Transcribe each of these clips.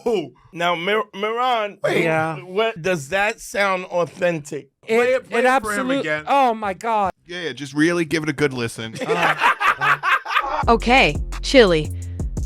Oh, Now, Miran, Yeah. what does that sound authentic? Play it for him absolutely. again. Oh my God. Yeah, just really give it a good listen. Okay, Chili.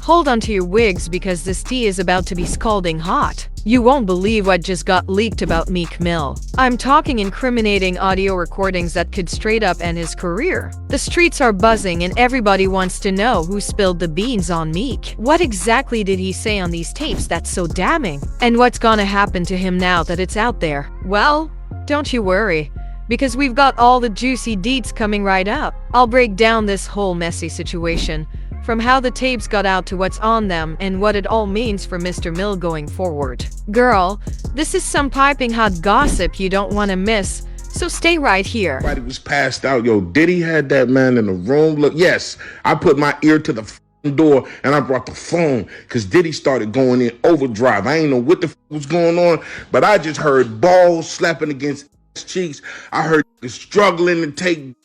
Hold on to your wigs because this tea is about to be scalding hot. You won't believe what just got leaked about Meek Mill. I'm talking incriminating audio recordings that could straight up end his career. The streets are buzzing and everybody wants to know who spilled the beans on Meek. What exactly did he say on these tapes that's so damning? And what's gonna happen to him now that it's out there? Well, don't you worry, because we've got all the juicy deets coming right up. I'll break down this whole messy situation, from how the tapes got out to what's on them and what it all means for Mr. Mill going forward. Girl, this is some piping hot gossip you don't want to miss, so stay right here. Everybody was passed out. Yo, Diddy had that man in the room. Look, yes, I put my ear to the door and I brought the phone because Diddy started going in overdrive. I ain't know what the was going on, but I just heard balls slapping against his cheeks. I heard struggling to take.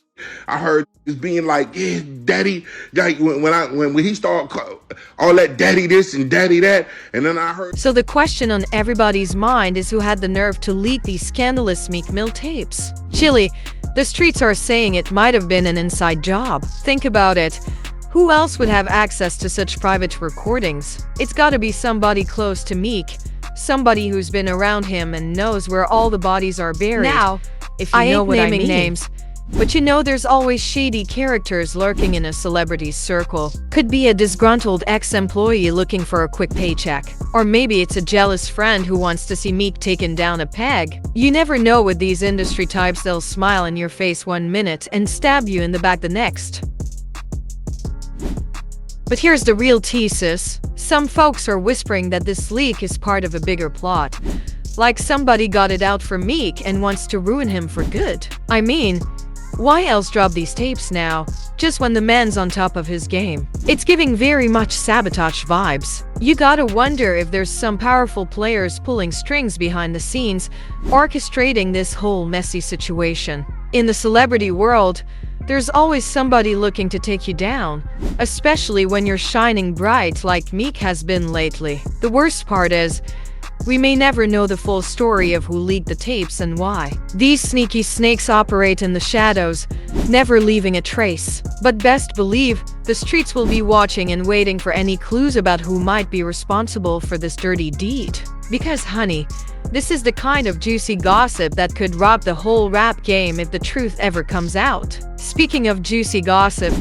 I heard it's being like, yeah, daddy. Like when he started all that daddy this and daddy that, and then I heard. So the question on everybody's mind is who had the nerve to leak these scandalous Meek Mill tapes? Chili, the streets are saying it might have been an inside job. Think about it. Who else would have access to such private recordings? It's gotta be somebody close to Meek, somebody who's been around him and knows where all the bodies are buried. Now, if you know what I mean. Names, but you know there's always shady characters lurking in a celebrity's circle. Could be a disgruntled ex-employee looking for a quick paycheck. Or maybe it's a jealous friend who wants to see Meek taken down a peg. You never know with these industry types, they'll smile in your face one minute and stab you in the back the next. But here's the real tea, sis. Some folks are whispering that this leak is part of a bigger plot. Like somebody got it out for Meek and wants to ruin him for good. I mean, why else drop these tapes now, just when the man's on top of his game? It's giving very much sabotage vibes. You gotta wonder if there's some powerful players pulling strings behind the scenes, orchestrating this whole messy situation. In the celebrity world, there's always somebody looking to take you down, especially when you're shining bright like Meek has been lately. The worst part is, we may never know the full story of who leaked the tapes and why. These sneaky snakes operate in the shadows, never leaving a trace. But best believe, the streets will be watching and waiting for any clues about who might be responsible for this dirty deed. Because honey, this is the kind of juicy gossip that could rock the whole rap game if the truth ever comes out. Speaking of juicy gossip,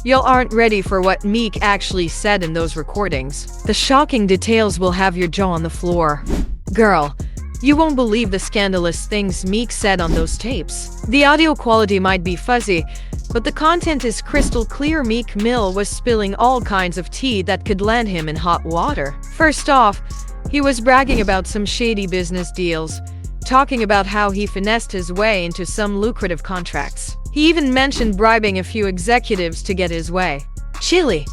y'all aren't ready for what Meek actually said in those recordings. The shocking details will have your jaw on the floor. Girl, you won't believe the scandalous things Meek said on those tapes. The audio quality might be fuzzy, but the content is crystal clear. Meek Mill was spilling all kinds of tea that could land him in hot water. First off, he was bragging about some shady business deals, talking about how he finessed his way into some lucrative contracts. He even mentioned bribing a few executives to get his way. Chili,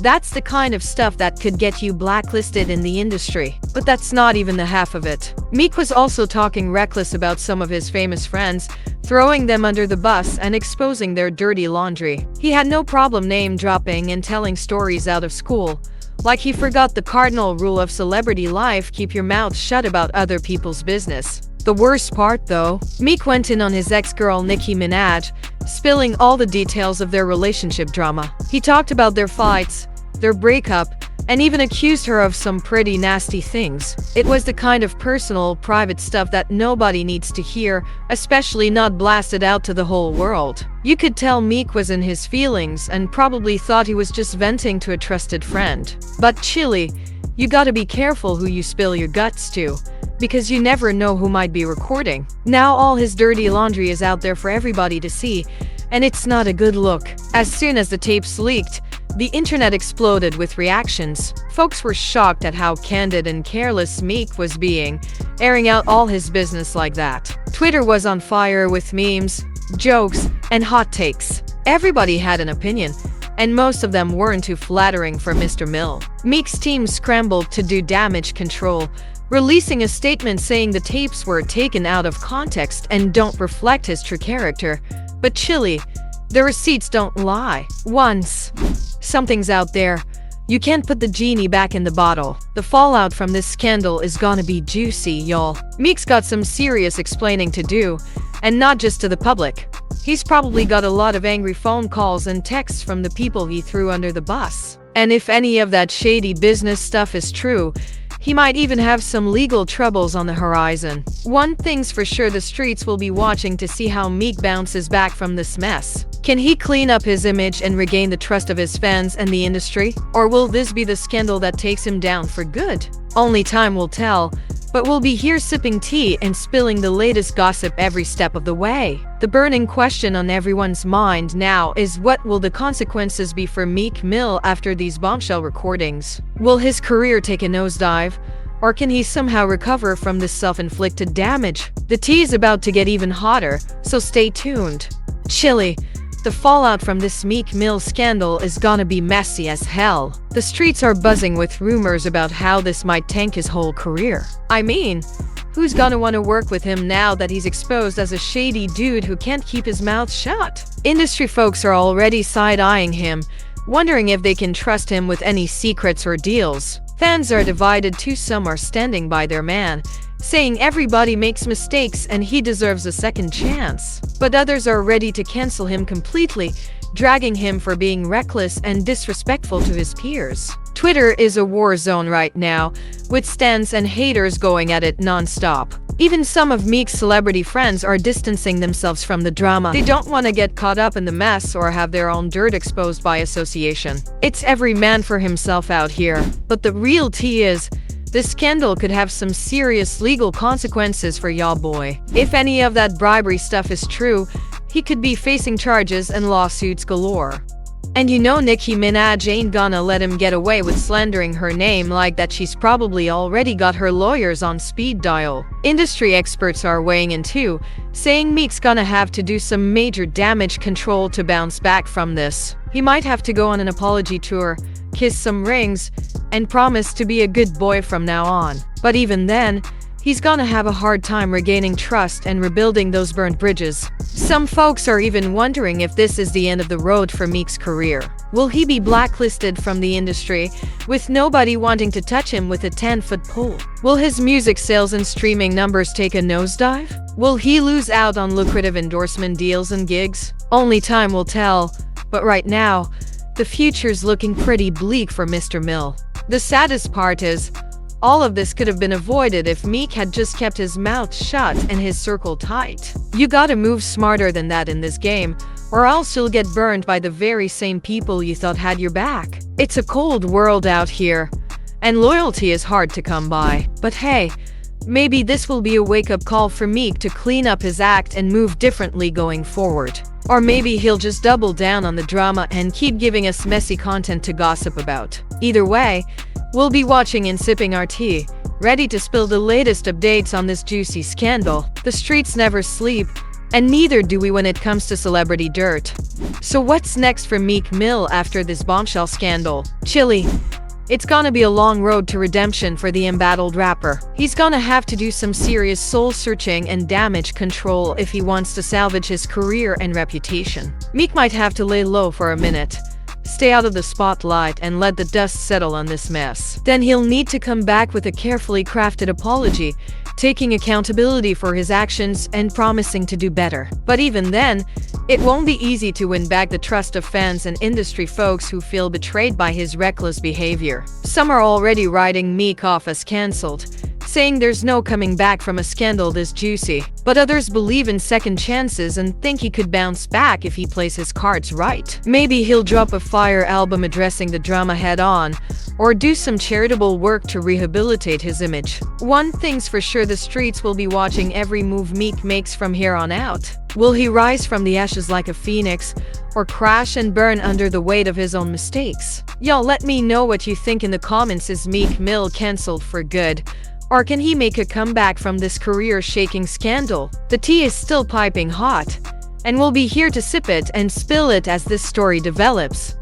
that's the kind of stuff that could get you blacklisted in the industry. But that's not even the half of it. Meek was also talking reckless about some of his famous friends, throwing them under the bus and exposing their dirty laundry. He had no problem name dropping and telling stories out of school. Like he forgot the cardinal rule of celebrity life: keep your mouth shut about other people's business. The worst part though, Meek went in on his ex-girl Nicki Minaj, spilling all the details of their relationship drama. He talked about their fights, their breakup, and even accused her of some pretty nasty things. It was the kind of personal, private stuff that nobody needs to hear, especially not blasted out to the whole world. You could tell Meek was in his feelings and probably thought he was just venting to a trusted friend. But Chili, you gotta be careful who you spill your guts to, because you never know who might be recording. Now all his dirty laundry is out there for everybody to see, and it's not a good look. As soon as the tapes leaked, the internet exploded with reactions. Folks were shocked at how candid and careless Meek was being, airing out all his business like that. Twitter was on fire with memes, jokes, and hot takes. Everybody had an opinion, and most of them weren't too flattering for Mr. Mill. Meek's team scrambled to do damage control, releasing a statement saying the tapes were taken out of context and don't reflect his true character. But Chili, the receipts don't lie. Once something's out there, you can't put the genie back in the bottle. The fallout from this scandal is gonna be juicy, y'all. Meek's got some serious explaining to do, and not just to the public. He's probably got a lot of angry phone calls and texts from the people he threw under the bus. And if any of that shady business stuff is true, he might even have some legal troubles on the horizon. One thing's for sure, the streets will be watching to see how Meek bounces back from this mess. Can he clean up his image and regain the trust of his fans and the industry? Or will this be the scandal that takes him down for good? Only time will tell, but we'll be here sipping tea and spilling the latest gossip every step of the way. The burning question on everyone's mind now is, what will the consequences be for Meek Mill after these bombshell recordings? Will his career take a nosedive? Or can he somehow recover from this self-inflicted damage? The tea is about to get even hotter, so stay tuned. Chilly. The fallout from this Meek Mill scandal is gonna be messy as hell. The streets are buzzing with rumors about how this might tank his whole career. I mean, who's gonna want to work with him now that he's exposed as a shady dude who can't keep his mouth shut? Industry folks are already side-eyeing him, wondering if they can trust him with any secrets or deals. Fans are divided too. Some are standing by their man, saying everybody makes mistakes and he deserves a second chance. But others are ready to cancel him completely, dragging him for being reckless and disrespectful to his peers. Twitter is a war zone right now, with stans and haters going at it non-stop. Even some of Meek's celebrity friends are distancing themselves from the drama. They don't want to get caught up in the mess or have their own dirt exposed by association. It's every man for himself out here. But the real tea is, this scandal could have some serious legal consequences for y'all boy. If any of that bribery stuff is true, he could be facing charges and lawsuits galore. And you know Nicki Minaj ain't gonna let him get away with slandering her name like that. She's probably already got her lawyers on speed dial. Industry experts are weighing in too, saying Meek's gonna have to do some major damage control to bounce back from this. He might have to go on an apology tour, kiss some rings, and promise to be a good boy from now on. But even then, he's gonna have a hard time regaining trust and rebuilding those burnt bridges. Some folks are even wondering if this is the end of the road for Meek's career. Will he be blacklisted from the industry, with nobody wanting to touch him with a 10-foot pole? Will his music sales and streaming numbers take a nosedive? Will he lose out on lucrative endorsement deals and gigs? Only time will tell, but right now, the future's looking pretty bleak for Mr. Mill. The saddest part is, all of this could have been avoided if Meek had just kept his mouth shut and his circle tight. You gotta move smarter than that in this game, or else you'll get burned by the very same people you thought had your back. It's a cold world out here, and loyalty is hard to come by. But hey, maybe this will be a wake-up call for Meek to clean up his act and move differently going forward. Or maybe he'll just double down on the drama and keep giving us messy content to gossip about. Either way, we'll be watching and sipping our tea, ready to spill the latest updates on this juicy scandal. The streets never sleep, and neither do we when it comes to celebrity dirt. So what's next for Meek Mill after this bombshell scandal? Chilly. It's gonna be a long road to redemption for the embattled rapper. He's gonna have to do some serious soul-searching and damage control if he wants to salvage his career and reputation. Meek might have to lay low for a minute, stay out of the spotlight, and let the dust settle on this mess. Then he'll need to come back with a carefully crafted apology, taking accountability for his actions and promising to do better. But even then, it won't be easy to win back the trust of fans and industry folks who feel betrayed by his reckless behavior. Some are already writing Meek off as cancelled, saying there's no coming back from a scandal this juicy. But others believe in second chances and think he could bounce back if he plays his cards right. Maybe he'll drop a fire album addressing the drama head-on, or do some charitable work to rehabilitate his image. One thing's for sure, the streets will be watching every move Meek makes from here on out. Will he rise from the ashes like a phoenix, or crash and burn under the weight of his own mistakes? Y'all let me know what you think in the comments. Is Meek Mill cancelled for good? Or can he make a comeback from this career-shaking scandal? The tea is still piping hot, and we'll be here to sip it and spill it as this story develops.